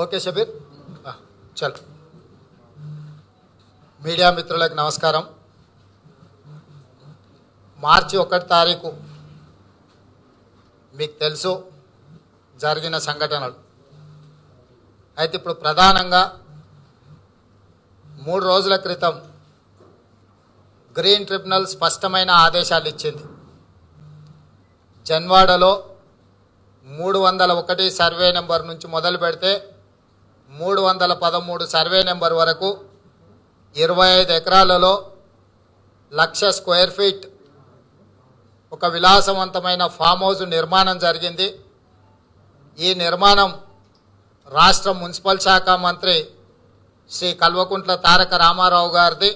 Okay Shabbir, చల్. Media మిత్రులకు నమస్కారం. మార్చి 1 తారీఖు మీకు తెలుసు జరిగిన సంఘటనలు. అయితే ఇప్పుడు ప్రధానంగా 3 రోజుల క్రితం గ్రీన్ ట్రిబ్యునల్ స్పష్టమైన ఆదేశాలు ఇచ్చింది. జన్వాడలో 301 సర్వే నెంబర్ నుంచి మొదలు పెడితే 313 సర్వే నెంబర్ వరకు 25 ఎకరాలలో 1,00,000 స్క్వేర్ ఫీట్ ఒక విలాసవంతమైన ఫామ్ హౌస్ నిర్మాణం జరిగింది. ఈ నిర్మాణం రాష్ట్ర మున్సిపల్ శాఖ మంత్రి శ్రీ కల్వకుంట్ల తారక రామారావు గారిది.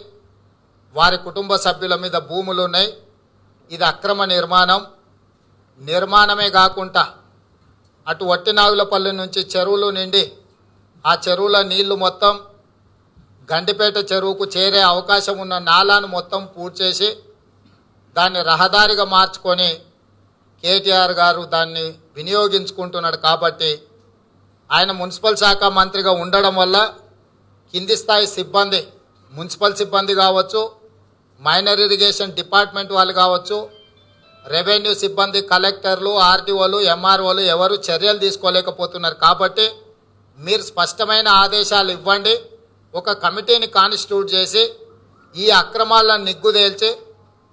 వారి కుటుంబ సభ్యుల మీద భూములు ఉన్నాయి. ఇది అక్రమ నిర్మాణమే కాకుండా అటు వట్టినాగులపల్లి నుంచి చెరువులు నిండి ఆ చెరువుల నీళ్లు మొత్తం గండిపేట చెరువుకు చేరే అవకాశం ఉన్న నాలాను మొత్తం పూర్తి చేసి దాన్ని రహదారిగా మార్చుకొని కేటీఆర్ గారు దాన్ని వినియోగించుకుంటున్నాడు. కాబట్టి ఆయన మున్సిపల్ శాఖ మంత్రిగా ఉండడం వల్ల కింది స్థాయి సిబ్బంది, మున్సిపల్ సిబ్బంది కావచ్చు, మైనర్ ఇరిగేషన్ డిపార్ట్మెంట్ వాళ్ళు కావచ్చు, రెవెన్యూ సిబ్బంది, కలెక్టర్లు, ఆర్టీఓలు, ఎంఆర్ఓలు ఎవరు చర్యలు తీసుకోలేకపోతున్నారు. కాబట్టి మీరు స్పష్టమైన ఆదేశాలు ఇవ్వండి. ఒక కమిటీని కాన్స్టిట్యూట్ చేసి ఈ అక్రమాలను నిగ్గుదేల్చి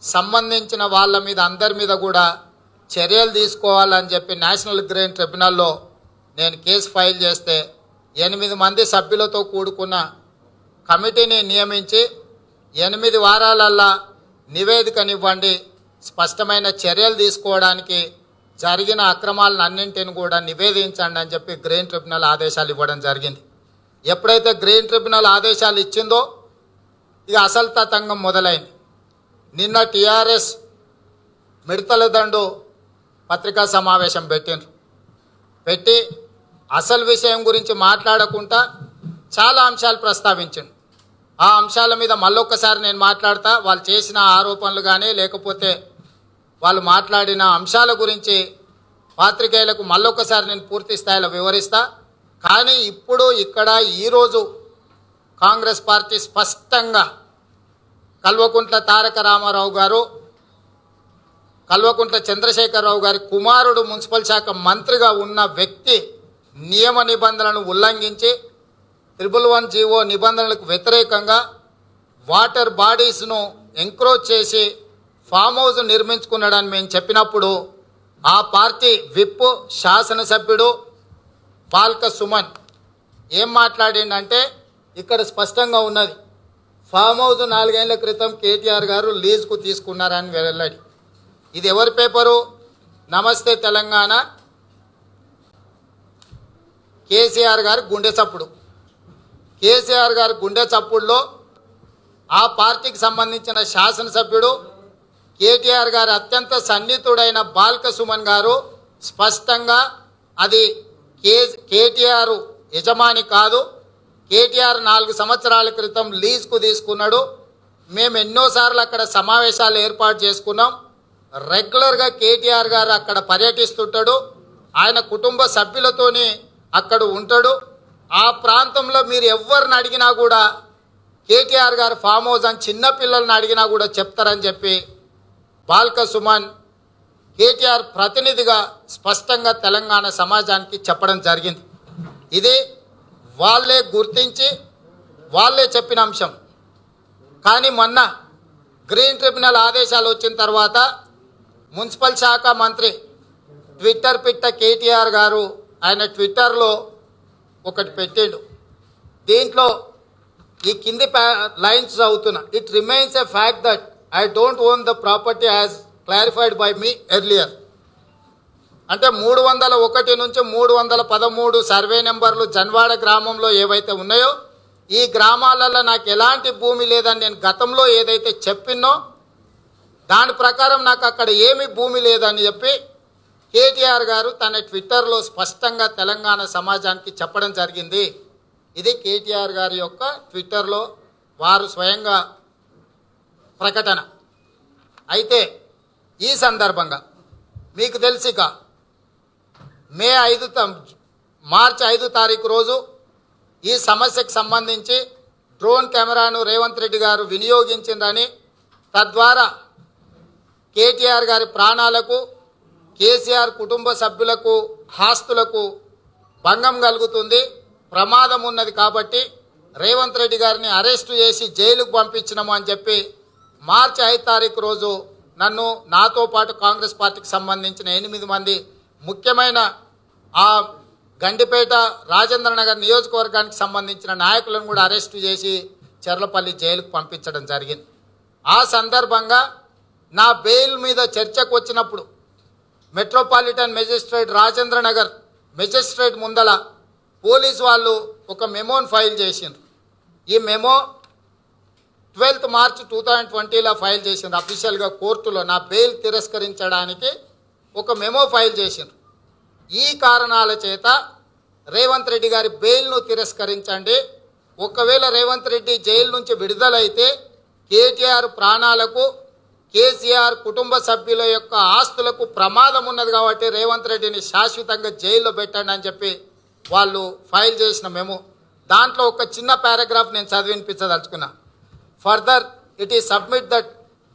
సంబంధించిన వాళ్ళ మీద అందరి మీద కూడా చర్యలు తీసుకోవాలని చెప్పి నేషనల్ గ్రీన్ ట్రిబ్యునల్లో నేను కేసు ఫైల్ చేస్తే 8 మంది సభ్యులతో కూడుకున్న కమిటీని నియమించి 8 వారాలల్లా నివేదికనివ్వండి, స్పష్టమైన చర్యలు తీసుకోవడానికి జరిగిన అక్రమాలను అన్నింటిని కూడా నివేదించండి అని చెప్పి గ్రీన్ ట్రిబ్యునల్ ఆదేశాలు ఇవ్వడం జరిగింది. ఎప్పుడైతే గ్రీన్ ట్రిబ్యునల్ ఆదేశాలు ఇచ్చిందో ఇక అసలు తతంగం మొదలైంది. నిన్న టీఆర్ఎస్ మిడతల దండు పత్రికా సమావేశం పెట్టి అసలు విషయం గురించి మాట్లాడకుండా చాలా అంశాలు ప్రస్తావించండి. ఆ అంశాల మీద మళ్ళొక్కసారి నేను మాట్లాడతా. వాళ్ళు చేసిన ఆరోపణలు కానీ లేకపోతే వాళ్ళు మాట్లాడిన అంశాల గురించి పాత్రికేయులకు మళ్ళొక్కసారి నేను పూర్తి స్థాయిలో వివరిస్తా. కానీ ఇప్పుడు ఇక్కడ ఈరోజు కాంగ్రెస్ పార్టీ స్పష్టంగా కల్వకుంట్ల తారక రామారావు గారు, కల్వకుంట్ల చంద్రశేఖరరావు గారి కుమారుడు మున్సిపల్ శాఖ మంత్రిగా ఉన్న వ్యక్తి నియమ నిబంధనలను ఉల్లంఘించి 111 జీవో నిబంధనలకు వ్యతిరేకంగా వాటర్ బాడీస్ను ఎంక్రోచ్ చేసి ఫామ్ హౌస్ నిర్మించుకున్నాడని మేము చెప్పినప్పుడు ఆ పార్టీ విప్ శాసనసభ్యుడు బాల్క సుమన్ ఏం మాట్లాడిండంటే ఇక్కడ స్పష్టంగా ఉన్నది. ఫామ్ హౌస్ 4 ఏళ్ల క్రితం కేటీఆర్ గారు లీజుకు తీసుకున్నారని వెల్లడి. ఇది ఎవరి పేపరు? నమస్తే తెలంగాణ, కేసీఆర్ గారు గుండె చప్పుడు. కేసీఆర్ గారు గుండె చప్పుడులో ఆ పార్టీకి సంబంధించిన శాసనసభ్యుడు కేటీఆర్ గారు అత్యంత సన్నిహితుడైన బాల్క సుమన్ గారు స్పష్టంగా అది కేటీఆర్ యజమాని కాదు, కేటీఆర్ 4 సంవత్సరాల క్రితం లీజుకు తీసుకున్నాడు. మేము ఎన్నోసార్లు అక్కడ సమావేశాలు ఏర్పాటు చేసుకున్నాం. రెగ్యులర్గా కేటీఆర్ గారు అక్కడ పర్యటిస్తుంటాడు, ఆయన కుటుంబ సభ్యులతోని అక్కడ ఉంటాడు. ఆ ప్రాంతంలో మీరు ఎవరిని అడిగినా కూడా కేటీఆర్ గారు ఫామ్ హౌస్ అని చిన్నపిల్లల్ని అడిగినా కూడా చెప్తారని చెప్పి బాల్క సుమన్ కేటీఆర్ ప్రతినిధిగా స్పష్టంగా తెలంగాణ సమాజానికి చెప్పడం జరిగింది. ఇది వాళ్ళే గుర్తించి వాళ్ళే చెప్పిన అంశం. కానీ మొన్న గ్రీన్ ట్రిబ్యునల్ ఆదేశాలు వచ్చిన తర్వాత మున్సిపల్ శాఖ మంత్రి ట్విట్టర్ పిట్ట కేటీఆర్ గారు ఆయన ట్విట్టర్లో ఒకటి పెట్టిండు. దీంట్లో ఈ కింది లైన్స్ చదువుతున్నా. It remains a fact that I don't own the property as clarified by me earlier. అంటే 301 నుంచి 313 సర్వే నెంబర్లు జన్వాడ గ్రామంలో ఏవైతే ఉన్నాయో ఈ గ్రామాలలో నాకు ఎలాంటి భూమి లేదని నేను గతంలో ఏదైతే చెప్పినో దాని ప్రకారం నాకు అక్కడ ఏమీ భూమి లేదని చెప్పి కేటీఆర్ గారు తన ట్విట్టర్లో స్పష్టంగా తెలంగాణ సమాజానికి చెప్పడం జరిగింది. ఇది కేటీఆర్ గారి యొక్క ట్విట్టర్లో వారు స్వయంగా ప్రకటన. అయితే ఈ సందర్భంగా మీకు తెలిసిక మార్చి 5 తారీఖు రోజు ఈ సమస్యకు సంబంధించి డ్రోన్ కెమెరాను రేవంత్ రెడ్డి గారు వినియోగించిందని, తద్వారా కేటీఆర్ గారి ప్రాణాలకు, కేసీఆర్ కుటుంబ సభ్యులకు, ఆస్తులకు భంగం కలుగుతుంది, ప్రమాదం ఉన్నది కాబట్టి రేవంత్ రెడ్డి గారిని అరెస్టు చేసి జైలుకు పంపించినాము అని చెప్పి మార్చి 5 తారీఖు రోజు నన్ను, నాతో పాటు కాంగ్రెస్ పార్టీకి సంబంధించిన 8 మంది ముఖ్యమైన ఆ గండిపేట రాజేంద్ర నగర్ నియోజకవర్గానికి సంబంధించిన నాయకులను కూడా అరెస్టు చేసి చెర్లపల్లి జైలుకు పంపించడం జరిగింది. ఆ సందర్భంగా నా బెయిల్ మీద చర్చకు వచ్చినప్పుడు metropolitan magistrate Rajendra Nagar magistrate ముందల పోలీసు వాళ్ళు ఒక మెమోని ఫైల్ చేసిండ్రు. ఈ మెమో 12 మార్చి 2020లో ఫైల్ చేసిండ్రు. అఫీషియల్గా కోర్టులో నా బెయిల్ తిరస్కరించడానికి ఒక మెమో ఫైల్ చేసిండ్రు. ఈ కారణాల చేత రేవంత్ రెడ్డి గారి బెయిల్ను తిరస్కరించండి, ఒకవేళ రేవంత్ రెడ్డి జైలు నుంచి విడుదలైతే కేటీఆర్ ప్రాణాలకు, కేసీఆర్ కుటుంబ సభ్యుల యొక్క ఆస్తులకు ప్రమాదం ఉన్నది కాబట్టి రేవంత్ రెడ్డిని శాశ్వతంగా జైల్లో పెట్టండి అని చెప్పి వాళ్ళు ఫైల్ చేసిన మెమో. దాంట్లో ఒక చిన్న పారాగ్రాఫ్ నేను చదివినిపించదలుచుకున్నా. Further it is submit that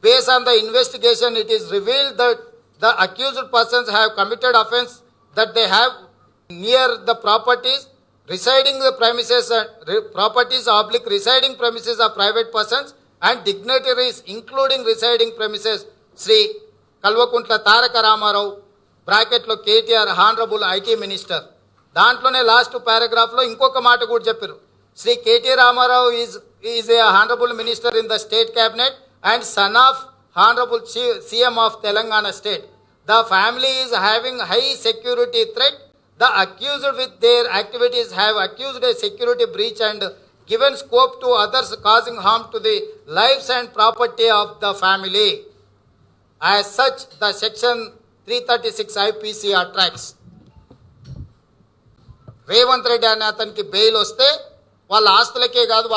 base on the investigation it is revealed that the accused persons have committed offence that they have near the properties residing the premises properties oblique residing premises of private persons and dignitaries including residing premises Sri Kalvakuntla Taraka Ramarao bracket lo KTR honorable IT minister. దాంట్లోనే last paragraph లో ఇంకొక మాట కూడా చెప్పారు. Shri KT Rama Rao is a honorable minister in the state cabinet and son of honorable CM of Telangana state. The family is having high security threat. The accused with their activities have accused a security breach and given scope to others causing harm to the lives and property of the family. As such, the section 336 IPC attracts. Revanth Reddy అనే అతనికి bail వస్తే వాళ్ళ ఆస్తులకే కాదు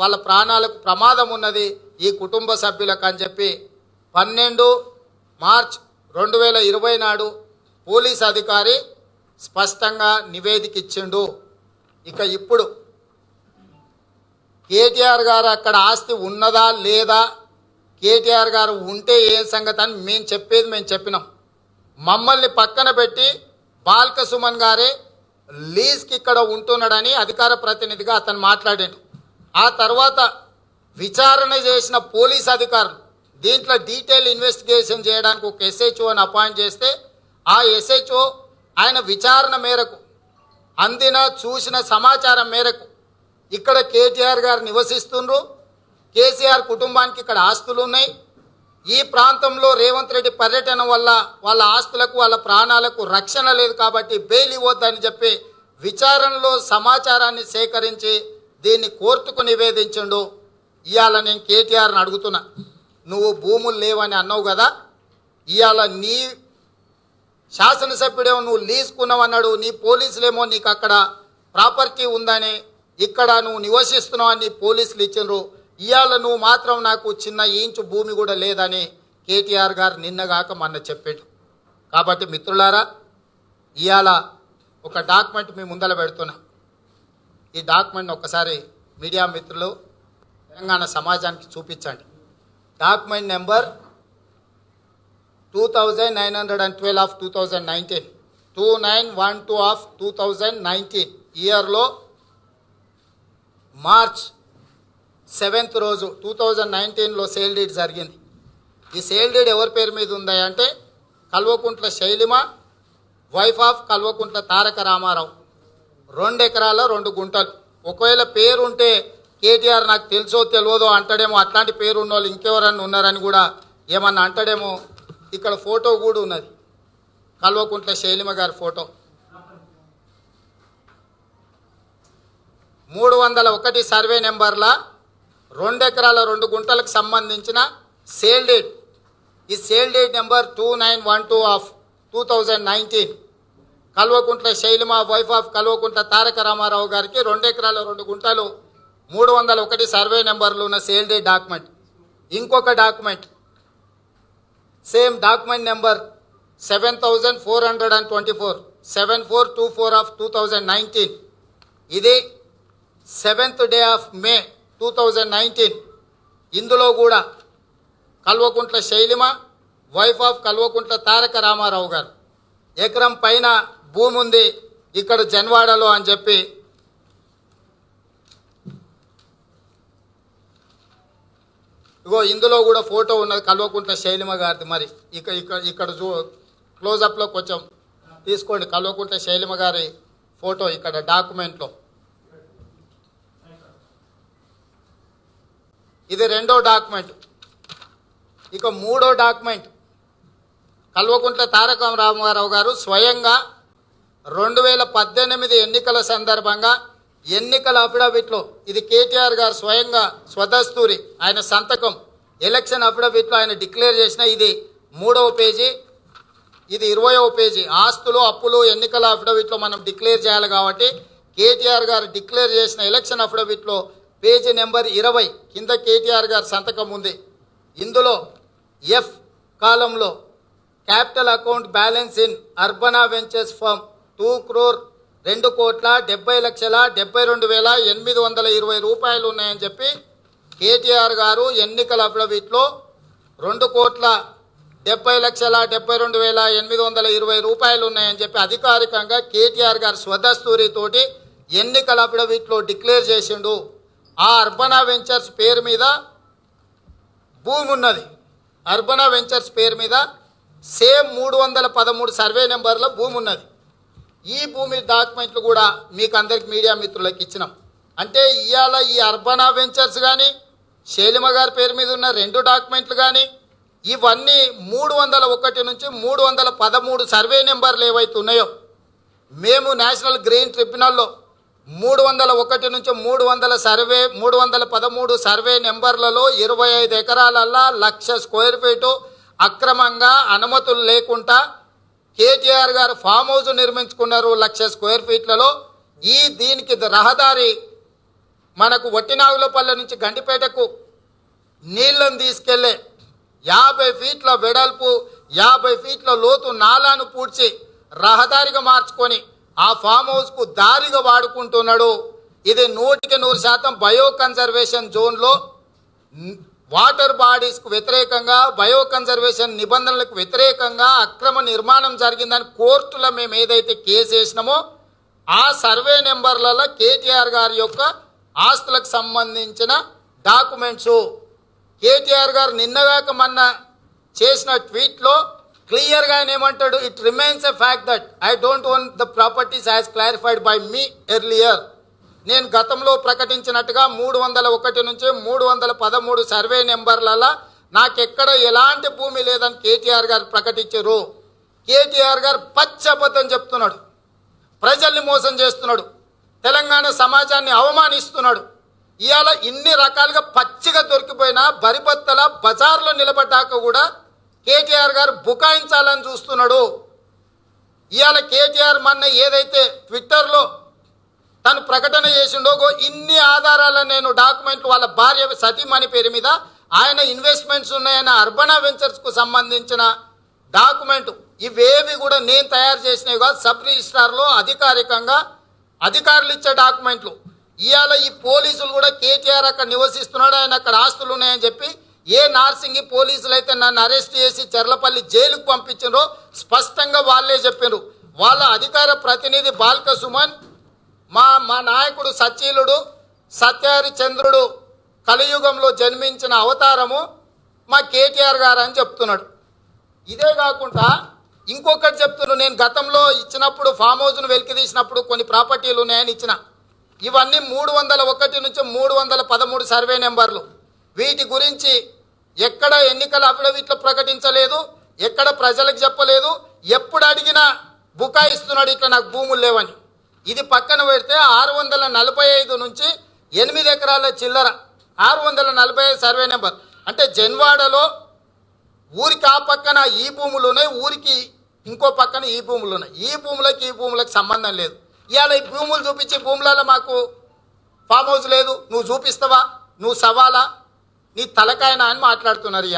వాళ్ళ ప్రాణాలకు ప్రమాదం ఉన్నది ఈ కుటుంబ సభ్యులకు అని చెప్పి 12 మార్చ్ 2020 నాడు పోలీస్ అధికారి స్పష్టంగా నివేదిక ఇచ్చిండు. ఇక ఇప్పుడు కేటీఆర్ గారు అక్కడ ఆస్తి ఉన్నదా లేదా, కేటీఆర్ గారు ఉంటే ఏం సంగతి అని మేము చెప్పినాం. మమ్మల్ని పక్కన పెట్టి బాల్క సుమన్ గారే లీజ్కి ఇక్కడ ఉంటున్నాడని అధికార ప్రతినిధిగా అతను మాట్లాడాడు. ఆ తర్వాత విచారణ చేసిన పోలీస్ అధికారులు దీంట్లో డీటెయిల్ ఇన్వెస్టిగేషన్ చేయడానికి ఒక SHOని అపాయింట్ చేస్తే ఆ SHO ఆయన విచారణ మేరకు అందిన చూసిన సమాచారం మేరకు ఇక్కడ కేటీఆర్ గారు నివసిస్తున్నారు, కేసీఆర్ కుటుంబానికి ఇక్కడ ఆస్తులు ఉన్నాయి, ఈ ప్రాంతంలో రేవంత్ రెడ్డి పర్యటన వల్ల వాళ్ళ ఆస్తులకు వాళ్ళ ప్రాణాలకు రక్షణ లేదు కాబట్టి బెయిల్ ఇవ్వద్దని చెప్పి విచారణలో సమాచారాన్ని సేకరించి దీన్ని కోర్టుకు నివేదించిండు. ఇవాళ నేను కేటీఆర్ని అడుగుతున్నా, నువ్వు భూములు లేవని అన్నావు కదా, ఇవాళ నీ శాసనసభ్యుడేమో నువ్వు లీజుకున్నావు అన్నాడు, నీ పోలీసులేమో నీకు అక్కడ ప్రాపర్టీ ఉందని, ఇక్కడ నువ్వు నివసిస్తున్నావు అని పోలీసులు ఇచ్చినారు, ఇవాళ నువ్వు మాత్రం నాకు చిన్న ఇంచు భూమి కూడా లేదని కేటీఆర్ గారు నిన్నగాక మొన్న చెప్పాడు. కాబట్టి మిత్రులారా, ఇవాళ ఒక డాక్యుమెంట్ మీ ముందర పెడుతున్నా. ఈ డాక్యుమెంట్ ఒక్కసారి మీడియా మిత్రులు తెలంగాణ సమాజానికి చూపించండి. డాక్యుమెంట్ నెంబర్ 2912 ఆఫ్ 2019, 2912 ఆఫ్ 2019 ఇయర్లో మార్చ్ 7th రోజు 2019లో సేల్ డీడ్ జరిగింది. ఈ సేల్ డీడ్ ఎవరి పేరు మీద ఉందా అంటే కల్వకుంట్ల శైలిమ, వైఫ్ ఆఫ్ కల్వకుంట్ల తారక రామారావు, 2 ఎకరాల 2 గుంటలు. ఒకవేళ పేరుంటే కేటీఆర్ నాకు తెలుసో తెలియదో అంటాడేమో, అట్లాంటి పేరు ఉన్న వాళ్ళు ఇంకెవరన్నా ఉన్నారని కూడా ఏమన్నా అంటాడేమో. ఇక్కడ ఫోటో కూడా ఉన్నది, కల్వకుంట్ల శైలిమ గారి ఫోటో. 301 సర్వే నెంబర్ల 2 ఎకరాల 2 గుంటలకు సంబంధించిన సేల్ డేట్. ఈ sale deed number 2912 of 2019 Kalvakuntla Shailima, wife of Kalvakuntla Taraka Ramarao గారికి 2 ఎకరాల 2 గుంటలు 301 సర్వే నెంబర్లు ఉన్న సేల్ డేట్ డాక్యుమెంట్. ఇంకొక document same document number 7424 7424 of 2019 ఇది 7th day of May 2019 ఇందులో కూడా కల్వకుంట్ల శైలిమ వైఫ్ ఆఫ్ కల్వకుంట్ల తారక రామారావు గారు ఎకరం పైన భూమి ఉంది ఇక్కడ జన్వాడలో అని చెప్పి ఇగో ఇందులో కూడా ఫోటో ఉన్నది కల్వకుంట్ల శైలిమ గారిది. మరి ఇక్కడ క్లోజప్లో కొంచెం తీసుకోండి కల్వకుంట్ల శైలిమ గారి ఫోటో ఇక్కడ డాక్యుమెంట్లో. ఇది రెండో డాక్యుమెంట్. ఇక మూడో డాక్యుమెంట్ కల్వకుంట్ల తారక రామారావు గారు స్వయంగా 2018 ఎన్నికల సందర్భంగా ఎన్నికల అఫిడవిట్లో, ఇది కేటీఆర్ గారు స్వయంగా స్వదస్తూరి ఆయన సంతకం ఎలక్షన్ అఫిడవిట్లో ఆయన డిక్లేర్ చేసిన, ఇది 3వ పేజీ, ఇది 20వ పేజీ. ఆస్తులు అప్పులు ఎన్నికల అఫిడవిట్లో మనం డిక్లేర్ చేయాలి కాబట్టి కేటీఆర్ గారు డిక్లేర్ చేసిన ఎలక్షన్ అఫిడవిట్లో పేజీ నెంబర్ 20 కింద కేటీఆర్ గారు సంతకం ఉంది. ఇందులో ఎఫ్ కాలంలో capital account balance in Urbana ventures firm 2,70,72,820 రూపాయలు ఉన్నాయని చెప్పి కేటీఆర్ గారు ఎన్నికల అఫిడవిట్లో 2,70,72,820 రూపాయలు ఉన్నాయని చెప్పి అధికారికంగా కేటీఆర్ గారు స్వదస్తూరితోటి ఎన్నికల అఫిడవిట్లో డిక్లేర్ చేసిండు. ఆ అర్బనా వెంచర్స్ పేరు మీద భూమి ఉన్నది. అర్బనా వెంచర్స్ పేరు మీద సేమ్ 313 సర్వే నెంబర్ల భూమి ఉన్నది. ఈ భూమి డాక్యుమెంట్లు కూడా మీకు అందరికి మీడియా మిత్రులకు ఇచ్చినాం. అంటే ఇవాళ ఈ అర్బనా వెంచర్స్ కానీ శైలిమ గారి పేరు మీద ఉన్న 2 డాక్యుమెంట్లు కానీ ఇవన్నీ 301 నుంచి 313 సర్వే నెంబర్లు ఏవైతే ఉన్నాయో మేము నేషనల్ గ్రీన్ ట్రిబ్యునల్లో 301 నుంచి 313 సర్వే నెంబర్లలో 25 ఎకరాలల్లా 1,00,000 స్క్వేర్ ఫీటు అక్రమంగా అనుమతులు లేకుండా కేటీఆర్ గారు ఫామ్ హౌస్ నిర్మించుకున్నారు 1,00,000 స్క్వేర్ ఫీట్లలో. దీనికి రహదారి మనకు వట్టినాగులపల్లె నుంచి గండిపేటకు నీళ్లను తీసుకెళ్లే 50 ఫీట్ల వెడల్పు 50 ఫీట్ల లోతు నాలాను పూడ్చి రహదారిగా మార్చుకొని ఆ ఫామ్ హౌస్కు దారిగా వాడుకుంటున్నాడు. ఇది 100% బయో కన్జర్వేషన్ జోన్లో వాటర్ బాడీస్కు వ్యతిరేకంగా బయో కన్జర్వేషన్ నిబంధనలకు వ్యతిరేకంగా అక్రమ నిర్మాణం జరిగిందని కోర్టులో మేము ఏదైతే కేసు వేసినామో ఆ సర్వే నెంబర్లలో కేటీఆర్ గారి యొక్క ఆస్తులకు సంబంధించిన డాక్యుమెంట్సు కేటీఆర్ గారు నిన్నగాక మొన్న చేసిన ట్వీట్లో క్లియర్గా ఆయన ఏమంటాడు, it remains a fact that I don't own the properties as clarified by me earlier. నేను గతంలో ప్రకటించినట్టుగా 301 నుంచి 313 సర్వే నెంబర్లలో నాకెక్కడ ఎలాంటి భూమి లేదని కేటీఆర్ గారు ప్రకటించారు. కేటీఆర్ గారు పచ్చబద్ధం చెప్తున్నాడు, ప్రజల్ని మోసం చేస్తున్నాడు, తెలంగాణ సమాజాన్ని అవమానిస్తున్నాడు. ఇవాళ ఇన్ని రకాలుగా పచ్చిగా దొరికిపోయినా బరిబత్తల బజార్లో నిలబడ్డాక కూడా కేటీఆర్ గారు బుకాయించాలని చూస్తున్నాడు. ఇవాళ కేటీఆర్ మొన్న ఏదైతే ట్విట్టర్లో తను ప్రకటన చేసిండో ఇన్ని ఆధారాలను నేను డాక్యుమెంట్లు వాళ్ళ భార్య సతీమణి పేరు మీద ఆయన ఇన్వెస్ట్మెంట్స్ ఉన్నాయన్న అర్బనా వెంచర్స్కు సంబంధించిన డాక్యుమెంట్ ఇవేవి కూడా నేను తయారు చేసినవి కాదు, సబ్ రిజిస్ట్రార్లో అధికారికంగా అధికారులు ఇచ్చే డాక్యుమెంట్లు. ఇవాళ ఈ పోలీసులు కూడా కేటీఆర్ అక్కడ నివసిస్తున్నాడు, ఆయన అక్కడ ఆస్తులు ఉన్నాయని చెప్పి ఏ నార్సింగి పోలీసులు అయితే నన్ను అరెస్ట్ చేసి చెర్లపల్లి జైలుకు పంపించారో స్పష్టంగా వాళ్ళే చెప్పారు. వాళ్ళ అధికార ప్రతినిధి బాల్క సుమన్ మా నాయకుడు సచీలుడు సత్యహరిచంద్రుడు కలియుగంలో జన్మించిన అవతారము మా కేటీఆర్ గారు అని చెప్తున్నాడు. ఇదే కాకుండా ఇంకొకటి చెప్తున్నాడు, నేను గతంలో ఇచ్చినప్పుడు ఫామ్ హౌస్ను వెలికి తీసినప్పుడు కొన్ని ప్రాపర్టీలు ఉన్నాయని ఇచ్చిన. ఇవన్నీ 301 నుంచి 313 సర్వే నెంబర్లు. వీటి గురించి ఎక్కడ ఎన్నికల అఫిడవిట్లో ప్రకటించలేదు, ఎక్కడ ప్రజలకు చెప్పలేదు, ఎప్పుడు అడిగినా బుకాయిస్తున్నాడు ఇట్లా నాకు భూములు లేవని. ఇది పక్కన పెడితే 645 నుంచి 8 ఎకరాల చిల్లర 645 సర్వే నెంబర్. అంటే జన్వాడలో ఊరికి ఆ పక్కన ఈ భూములు ఉన్నాయి, ఊరికి ఇంకో పక్కన ఈ భూములు ఉన్నాయి. ఈ భూములకు సంబంధం లేదు. ఇవాళ ఈ భూములు చూపించి భూములలో మాకు ఫామ్ హౌస్ లేదు, నువ్వు చూపిస్తావా, నువ్వు సవాలా, నీ తలకాయనా అని మాట్లాడుతున్నారు.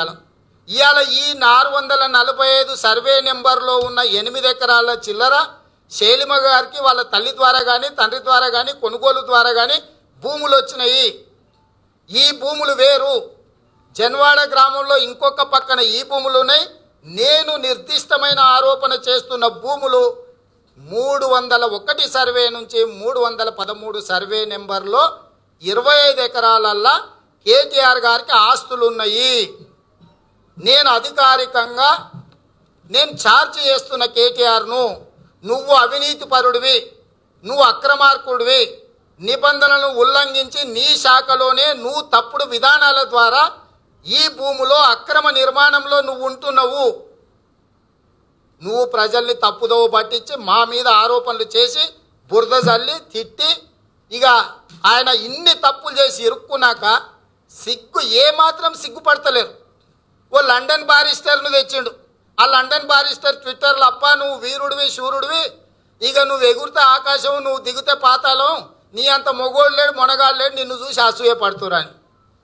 ఇవాళ ఈ 645 సర్వే నెంబర్లో ఉన్న 8 ఎకరాల చిల్లర శైలిమ గారికి వాళ్ళ తల్లి ద్వారా కానీ తండ్రి ద్వారా కానీ కొనుగోలు ద్వారా కానీ భూములు వచ్చినాయి. ఈ భూములు వేరు, జన్వాడ గ్రామంలో ఇంకొక పక్కన ఈ భూములు ఉన్నాయి. నేను నిర్దిష్టమైన ఆరోపణ చేస్తున్న భూములు 301 సర్వే నుంచి 313 సర్వే నెంబర్లో 25 ఎకరాలల్లా కేటీఆర్ గారికి ఆస్తులు ఉన్నాయి. నేను అధికారికంగా నేను ఛార్జ్ చేస్తున్న కేటీఆర్ను, నువ్వు అవినీతి పరుడివి, నువ్వు అక్రమార్కుడివి, నిబంధనలను ఉల్లంఘించి నీ శాఖలోనే నువ్వు తప్పుడు విధానాల ద్వారా ఈ భూమిలో అక్రమ నిర్మాణంలో నువ్వు ఉంటున్నావు. నువ్వు ప్రజల్ని తప్పుదోవ పట్టించి మా మీద ఆరోపణలు చేసి బురద జల్లి తిట్టి ఇక ఆయన ఇన్ని తప్పులు చేసి ఇరుక్కున్నాక ఏమాత్రం సిగ్గుపడతలేరు. ఓ లండన్ బారిస్టర్ను తెచ్చిండు. ఆ లండన్ బారిస్టర్ ట్విట్టర్లో అప్పా నువ్వు వీరుడివి శూరుడివి, ఇక నువ్వు ఎగురితే ఆకాశం నువ్వు దిగితే పాతాళం, నీ అంత మొగోడు లేడు మొనగాడు లేడు, నిన్ను చూసి అసూయ పడుతురాని.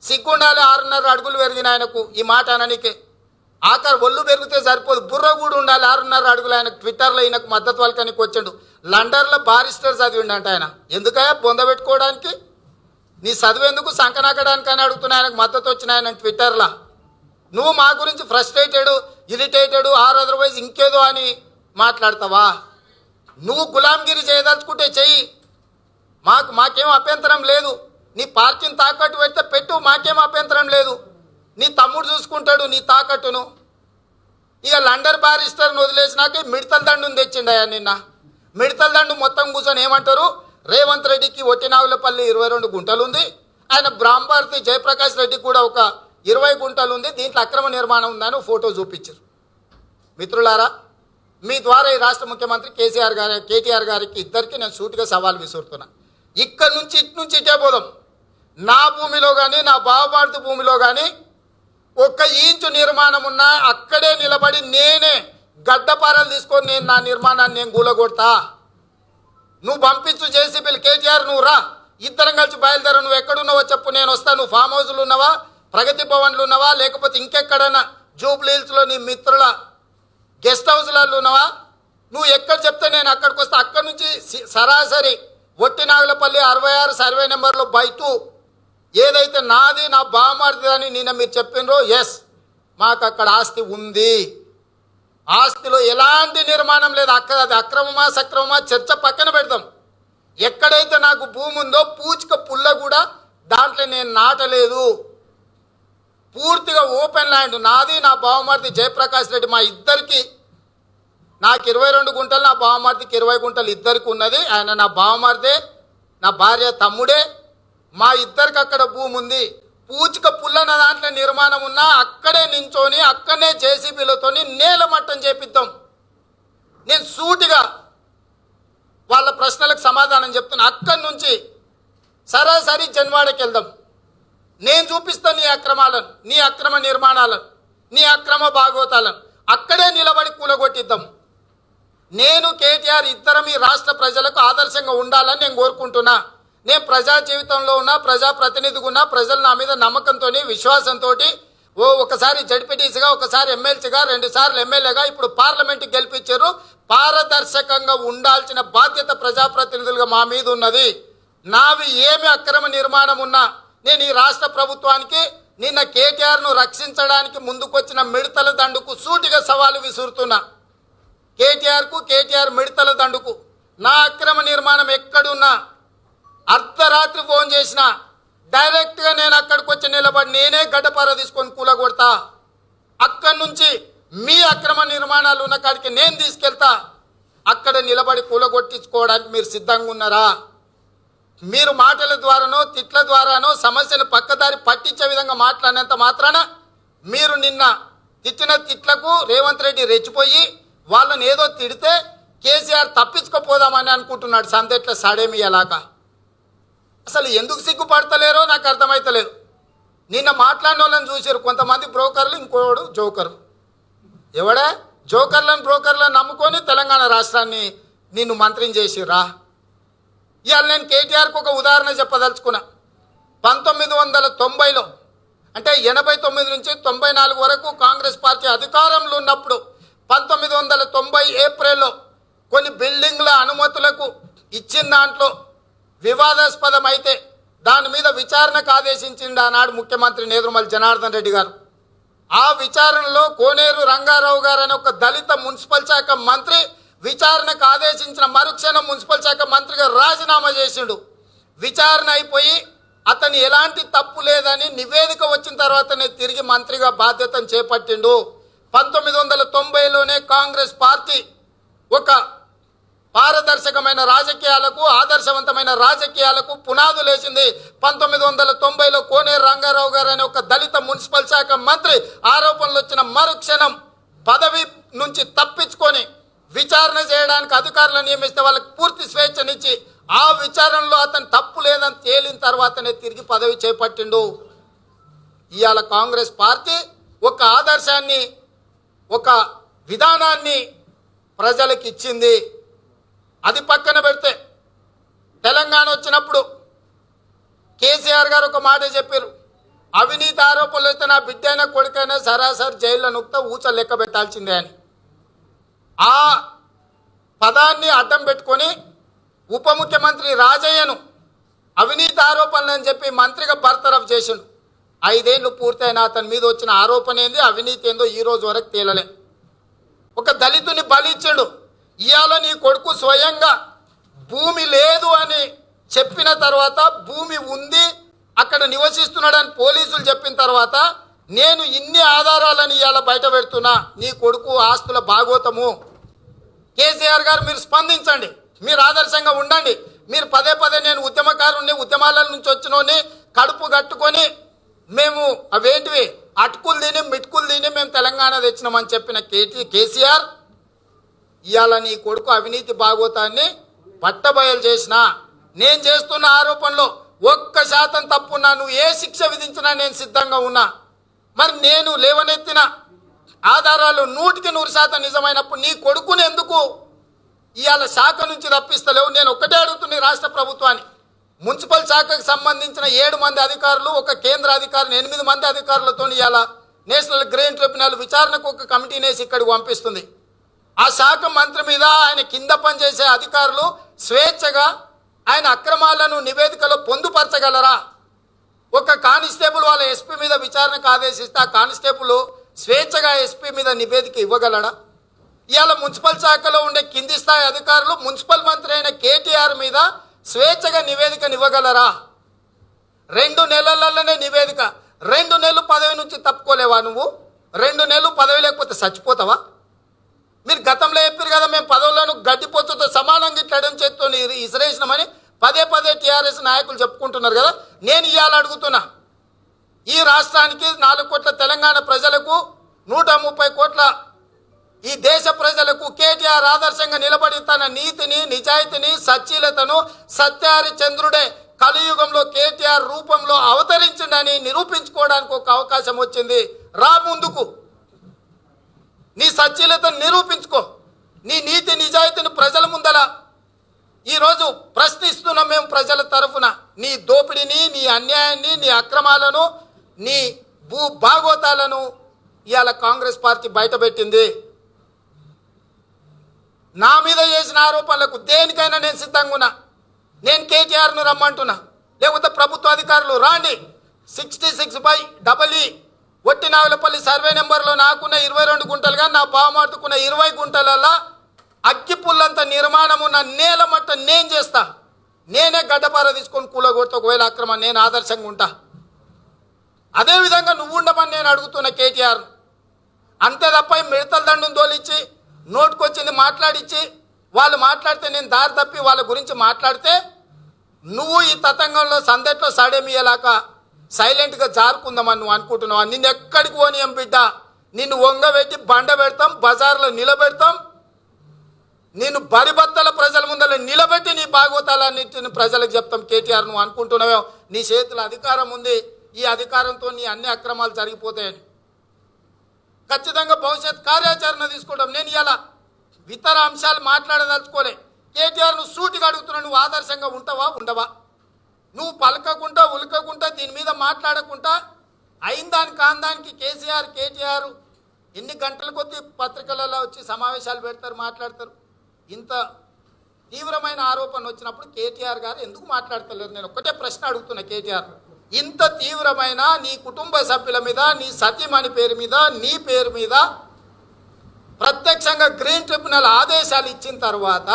సిగ్గుండాలి 6.5 అడుగులు పెరిగిన ఆయనకు ఈ మాట అననికే. ఆఖరి ఒళ్ళు పెరిగితే సరిపోదు, బుర్ర కూడా ఉండాలి. 6.5 అడుగులు ఆయన ట్విట్టర్లో ఈయనకు మద్దతు వాళ్ళకనికి వచ్చిండు. లండన్లో బారిస్టర్ చదివిండంట ఆయన. ఎందుకయ్యా బొంద పెట్టుకోవడానికి, నీ చదువెందుకు సంకనాకడానికి అని అడుగుతున్నా ఆయనకు మద్దతు వచ్చిన ఆయన ట్విట్టర్లో. నువ్వు మా గురించి ఫ్రస్ట్రేటెడ్ ఇరిటేటెడ్ ఆర్ అదర్వైజ్ ఇంకేదో అని మాట్లాడతావా? నువ్వు గులాంగిరి చేయదలుచుకుంటే చెయ్యి, మాకేం అభ్యంతరం లేదు. నీ పార్టీని తాకట్టు పెడితే పెట్టు, మాకేం అభ్యంతరం లేదు. నీ తమ్ముడు చూసుకుంటాడు నీ తాకట్టును. ఇక లండన్ బారిస్టర్ను వదిలేసినాక మిడతల దండును తెచ్చిండయా నిన్న. మిడతల దండు మొత్తం కూర్చొని ఏమంటారు, రేవంత్ రెడ్డికి ఒట్టినాగులపల్లి 22 గుంటలు ఉంది, ఆయన బ్రాహ్మణి జయప్రకాష్ రెడ్డికి కూడా ఒక 20 గుంటలు ఉంది, దీంట్లో అక్రమ నిర్మాణం ఉందని ఫోటో చూపించారు. మిత్రులారా, మీ ద్వారా ఈ రాష్ట్ర ముఖ్యమంత్రి కేటీఆర్ గారికి ఇద్దరికి నేను సూటిగా సవాల్ విసురుతున్నా. ఇక్కడ నుంచి ఇటే పోదాం. నా భూమిలో కానీ నా బావబార్దు భూమిలో కానీ 1 ఇంచు నిర్మాణం ఉన్నా అక్కడే నిలబడి నేనే గడ్డపారలు తీసుకొని నేను నా నిర్మాణాన్ని నేను కూలగొడతా. నువ్వు పంపించు జేసీబీలు, కేటీఆర్ నువ్వు రా, ఇద్దరం కలిసి బయలుదేరు. నువ్వు ఎక్కడున్నావో చెప్పు, నేను వస్తాను. నువ్వు ఫామ్ హౌస్లు ఉన్నావా, ప్రగతి భవన్లు ఉన్నావా, లేకపోతే ఇంకెక్కడన్నా జూబ్లీహిల్స్లో నీ మిత్రుల గెస్ట్ హౌస్లలో ఉన్నావా? నువ్వు ఎక్కడ చెప్తే నేను అక్కడికి వస్తా. అక్కడి నుంచి సరాసరి ఒట్టినాగులపల్లి 66 సర్వే నెంబర్లో బై 2 ఏదైతే నాది నా బావమరిది అని నిన్న మీరు చెప్పినరో, ఎస్ మాకు అక్కడ ఆస్తి ఉంది. ఆస్తిలో ఎలాంటి నిర్మాణం లేదు. అక్కడ అది అక్రమమా సక్రమమా చర్చ పక్కన పెడతాం. ఎక్కడైతే నాకు భూమి ఉందో పూచిక పుల్ల కూడా దాంట్లో నేను నాటలేదు. పూర్తిగా ఓపెన్ ల్యాండ్ నాది, నా బావమరిది జయప్రకాష్ రెడ్డి, మా ఇద్దరికి. నాకు 22 గుంటలు, నా బావమరిదికి 20 గుంటలు ఇద్దరికి ఉన్నది. ఆయన నా బావమరిదే, నా భార్య తమ్ముడే. మా ఇద్దరికి అక్కడ భూమి ఉంది. పూచిక పుల్లన దాంట్లో నిర్మాణం ఉన్నా అక్కడే నించొని అక్కడనే జేసీబీలతో నేలమట్టం చేపిద్దాం. నేను సూటిగా వాళ్ళ ప్రశ్నలకు సమాధానం చెప్తున్నా. అక్కడి నుంచి సరాసరి జన్వాడకి వెళ్దాం. నేను చూపిస్తాను నీ అక్రమాలను, నీ అక్రమ నిర్మాణాలను, నీ అక్రమ భాగవతాలను. అక్కడే నిలబడి కూలగొట్టిద్దాం. నేను కేటీఆర్ ఇద్దరం ఈ రాష్ట్ర ప్రజలకు ఆదర్శంగా ఉండాలని నేను కోరుకుంటున్నా. నేను ప్రజా జీవితంలో ఉన్నా, ప్రజాప్రతినిధిగా ఉన్నా, ప్రజలు నా మీద నమ్మకంతో విశ్వాసంతో ఒకసారి జడ్పీటీసీగా, ఒకసారి ఎమ్మెల్సీగా, 2 సార్లు ఎమ్మెల్యేగా, ఇప్పుడు పార్లమెంట్కి గెలిపించారు. పారదర్శకంగా ఉండాల్సిన బాధ్యత ప్రజాప్రతినిధులుగా మా మీద ఉన్నది. నావి ఏమి అక్రమ నిర్మాణం ఉన్నా నేను ఈ రాష్ట్ర ప్రభుత్వానికి నిన్న కేటీఆర్ను రక్షించడానికి ముందుకొచ్చిన మిడతల దండుకు సూటిగా సవాలు విసురుతున్నా. కేటీఆర్ మిడతల దండుకు నా అక్రమ నిర్మాణం ఎక్కడున్నా అర్ధరాత్రి ఫోన్ చేసినా డైరెక్ట్గా నేను అక్కడికి వచ్చి నిలబడి నేనే గడ్డపార తీసుకొని కూలగొడతా. అక్కడి నుంచి మీ అక్రమ నిర్మాణాలు ఉన్న కాడికి నేను తీసుకెళ్తా. అక్కడ నిలబడి కూలగొట్టించుకోవడానికి మీరు సిద్ధంగా ఉన్నారా? మీరు మాటల ద్వారానో తిట్ల ద్వారానో సమస్యను పక్కదారి పట్టించే విధంగా మాట్లాడినంత మాత్రాన మీరు నిన్న తిట్టిన తిట్లకు రేవంత్ రెడ్డి రెచ్చిపోయి వాళ్ళని ఏదో తిడితే కేసీఆర్ తప్పించుకోపోదామని అనుకుంటున్నాడు. సందెట్ల సడేమి ఎలాగా అసలు ఎందుకు సిగ్గుపడతలేరో నాకు అర్థమవుతలేదు. నిన్న మాట్లాడిన వాళ్ళని చూసారు కొంతమంది బ్రోకర్లు, ఇంకోడు జోకరు. ఎవడే బ్రోకర్లను నమ్ముకొని తెలంగాణ రాష్ట్రాన్ని నిన్ను మంత్రిని చేసిర్రా. ఇవాళ నేను కేటీఆర్కి ఒక ఉదాహరణ చెప్పదలుచుకున్నా. 1990లో అంటే 89 నుంచి 94 వరకు కాంగ్రెస్ పార్టీ అధికారంలో ఉన్నప్పుడు 1990 ఏప్రిల్లో కొన్ని బిల్డింగ్ల అనుమతులకు ఇచ్చిన దాంట్లో వివాదాస్పదం అయితే దాని మీద విచారణకు ఆదేశించింది ఆనాడు ముఖ్యమంత్రి నేదురుమల్లి జనార్దన్ రెడ్డి గారు. ఆ విచారణలో కోనేరు రంగారావు గారు అనే ఒక దళిత మున్సిపల్ శాఖ మంత్రి విచారణకు ఆదేశించిన మరుక్షణం మున్సిపల్ శాఖ మంత్రిగా రాజీనామా చేసిండు. విచారణ అయిపోయి అతను ఎలాంటి తప్పు లేదని నివేదిక వచ్చిన తర్వాతనే తిరిగి మంత్రిగా బాధ్యతను చేపట్టిండు. 1990లోనే కాంగ్రెస్ పార్టీ ఒక పారదర్శకమైన రాజకీయాలకు, ఆదర్శవంతమైన రాజకీయాలకు పునాదులు వేసింది. 1990లో కోనేరు రంగారావు గారు అనే ఒక దళిత మున్సిపల్ శాఖ మంత్రి ఆరోపణలు వచ్చిన మరుక్షణం పదవి నుంచి తప్పించుకొని విచారణ చేయడానికి అధికారులను నియమిస్తే వాళ్ళకి పూర్తి స్వేచ్ఛనిచ్చి ఆ విచారణలో అతను తప్పు లేదని తేలిన తర్వాతనే తిరిగి పదవి చేపట్టిండు. ఇవాళ కాంగ్రెస్ పార్టీ ఒక ఆదర్శాన్ని, ఒక విధానాన్ని ప్రజలకు ఇచ్చింది. అది పక్కన పెడితే తెలంగాణ వచ్చినప్పుడు కేసీఆర్ గారు ఒక మాట చెప్పారు, అవినీతి ఆరోపణలు వస్తే నా బిడ్డైనా కొడుకైనా సరాసరి జైల్లో నొక్కితే ఊచ లెక్క పెట్టాల్సిందే అని. ఆ పదాన్ని అడ్డం పెట్టుకొని ఉప ముఖ్యమంత్రి రాజయ్యను అవినీతి ఆరోపణలు అని చెప్పి మంత్రిగా బర్తరఫ్ చేసిండు. 5 ఏళ్ళు పూర్తయిన అతని మీద వచ్చిన ఆరోపణ ఏంది, అవినీతి ఏందో ఈ రోజు వరకు తేలలే. ఒక దళితుని బలిచ్చిండు. ఇవాళ నీ కొడుకు స్వయంగా భూమి లేదు అని చెప్పిన తర్వాత భూమి ఉంది అక్కడ నివసిస్తున్నాడని పోలీసులు చెప్పిన తర్వాత నేను ఇన్ని ఆధారాలను ఇవాళ బయట పెడుతున్నా, నీ కొడుకు ఆస్తుల భాగోతము. కేసీఆర్ గారు మీరు స్పందించండి, మీరు ఆదర్శంగా ఉండండి. మీరు పదే పదే నేను ఉద్యమకారుని, ఉద్యమాల నుంచి వచ్చినోని కడుపు కట్టుకొని మేము అవేంటివి అటుకులు తిని మిటుకులు తిని మేము తెలంగాణ తెచ్చినామని చెప్పిన కేసీఆర్ ఇవాళ నీ కొడుకు అవినీతి భాగోతాన్ని పట్టబయలు చేసిన, నేను చేస్తున్న ఆరోపణలో 1% తప్పున్నా నువ్వు ఏ శిక్ష విధించినా నేను సిద్ధంగా ఉన్నా. మరి నేను లేవనెత్తిన ఆధారాలు 100% నిజమైనప్పుడు నీ కొడుకుని ఎందుకు ఇవాళ శాఖ నుంచి తప్పిస్తలేవు? నేను ఒక్కటే అడుగుతున్నా రాష్ట్ర ప్రభుత్వాన్ని. మున్సిపల్ శాఖకు సంబంధించిన 7 మంది అధికారులు, ఒక కేంద్ర అధికారిని 8 మంది అధికారులతో ఇవాళ నేషనల్ గ్రీన్ ట్రిబ్యునల్ విచారణకు ఒక కమిటీని వేసి ఇక్కడికి పంపిస్తుంది. ఆ శాఖ మంత్రి మీద ఆయన కింద పనిచేసే అధికారులు స్వేచ్ఛగా ఆయన అక్రమాలను నివేదికలో పొందుపరచగలరా? ఒక కానిస్టేబుల్ వాళ్ళ ఎస్పీ మీద విచారణకు ఆదేశిస్తే ఆ కానిస్టేబుల్ స్వేచ్ఛగా ఎస్పీ మీద నివేదిక ఇవ్వగలడా? ఇవాళ మున్సిపల్ శాఖలో ఉండే కింది స్థాయి అధికారులు మున్సిపల్ మంత్రి అయిన కేటీఆర్ మీద స్వేచ్ఛగా నివేదికను ఇవ్వగలరా? 2 నెలలలోనే నివేదిక. 2 నెలలు పదవి నుంచి తప్పుకోలేవా నువ్వు? 2 నెలలు పదవి లేకపోతే చచ్చిపోతావా? మీరు గతంలో చెప్పారు కదా, మేము పదవులను గడ్డిపోతుతో సమానంగా ఇట్లడం చేత్తో ఇసిరేసినామని పదే పదే టీఆర్ఎస్ నాయకులు చెప్పుకుంటున్నారు కదా. నేను ఇవాళ అడుగుతున్నా, ఈ రాష్ట్రానికి 4 కోట్ల తెలంగాణ ప్రజలకు 130 కోట్ల ఈ దేశ ప్రజలకు కేటీఆర్ ఆదర్శంగా నిలబడి తన నీతిని, నిజాయితీని, సచ్చీలతను సత్యహరిచంద్రుడే కలియుగంలో కేటీఆర్ రూపంలో అవతరించిండని నిరూపించుకోవడానికి ఒక అవకాశం వచ్చింది. రా ముందుకు, నీ సచ్చీలతను నిరూపించుకో, నీ నీతి నిజాయితీని ప్రజల ముందల ఈరోజు ప్రశ్నిస్తున్నాం మేము ప్రజల తరఫున. నీ దోపిడీని, నీ అన్యాయాన్ని, నీ అక్రమాలను, నీ భూ భాగోతాలను ఇవాళ కాంగ్రెస్ పార్టీ బయటపెట్టింది. నా మీద చేసిన ఆరోపణలకు దేనికైనా నేను సిద్ధంగా ఉన్నా. నేను కేటీఆర్ను రమ్మంటున్నా, లేకపోతే ప్రభుత్వ అధికారులు రాండి. 66/EE ఒట్టినాగులపల్లి సర్వే నెంబర్లో నాకున్న 22 గుంటలుగా నా బావమార్తుకున్న 20 గుంటలలో అగ్గిపుల్లంత నిర్మాణం ఉన్న నేల మట్ట నేను చేస్తా. నేనే గడ్డపార తీసుకొని కూలగొడితే ఒకవేళ అక్రమం నేను ఆదర్శంగా ఉంటా. అదేవిధంగా నువ్వు ఉండమని నేను అడుగుతున్న కేటీఆర్. అంతే తప్ప మిడతల దండును తోలిచ్చి నోటుకొచ్చింది మాట్లాడిచ్చి వాళ్ళు మాట్లాడితే నేను దారి తప్పి వాళ్ళ గురించి మాట్లాడితే నువ్వు ఈ తతంగంలో సందట్లో సడేమియలాక సైలెంట్గా జారుకుందామని నువ్వు అనుకుంటున్నావా? నిన్ను ఎక్కడికి పోనీయం బిడ్డ. నిన్ను వంగబెట్టి బండ పెడతాం, బజార్లో నిలబెడతాం. నేను బరిబత్తల ప్రజల ముందర నిలబెట్టి నీ భాగవతాలన్నింటిని ప్రజలకు చెప్తాం. కేటీఆర్ నువ్వు అనుకుంటున్నావో నీ చేతిలో అధికారం ఉంది, ఈ అధికారంతో నీ అన్ని అక్రమాలు జరిగిపోతాయని. ఖచ్చితంగా భవిష్యత్ కార్యాచరణ తీసుకుంటాం. నేను ఇలా ఇతర అంశాలు మాట్లాడదలుచుకోలే. కేటీఆర్ నువ్వు సూటిగా అడుగుతున్నావు, నువ్వు ఆదర్శంగా ఉంటావా ఉండవా? నువ్వు పలకకుండా ఉలకకుండా దీని మీద మాట్లాడకుండా అయిందాని కాందానికి కేటీఆర్ ఎన్ని గంటల కొద్దీ పత్రికలలో వచ్చి సమావేశాలు పెడతారు, మాట్లాడతారు. ఇంత తీవ్రమైన ఆరోపణ వచ్చినప్పుడు కేటీఆర్ గారు ఎందుకు మాట్లాడతలేరు? నేను ఒక్కటే ప్రశ్న అడుగుతున్నా కేటీఆర్, ఇంత తీవ్రమైన నీ కుటుంబ సభ్యుల మీద, నీ సతీమణి పేరు మీద, నీ పేరు మీద ప్రత్యక్షంగా గ్రీన్ ట్రిబ్యునల్ ఆదేశాలు ఇచ్చిన తర్వాత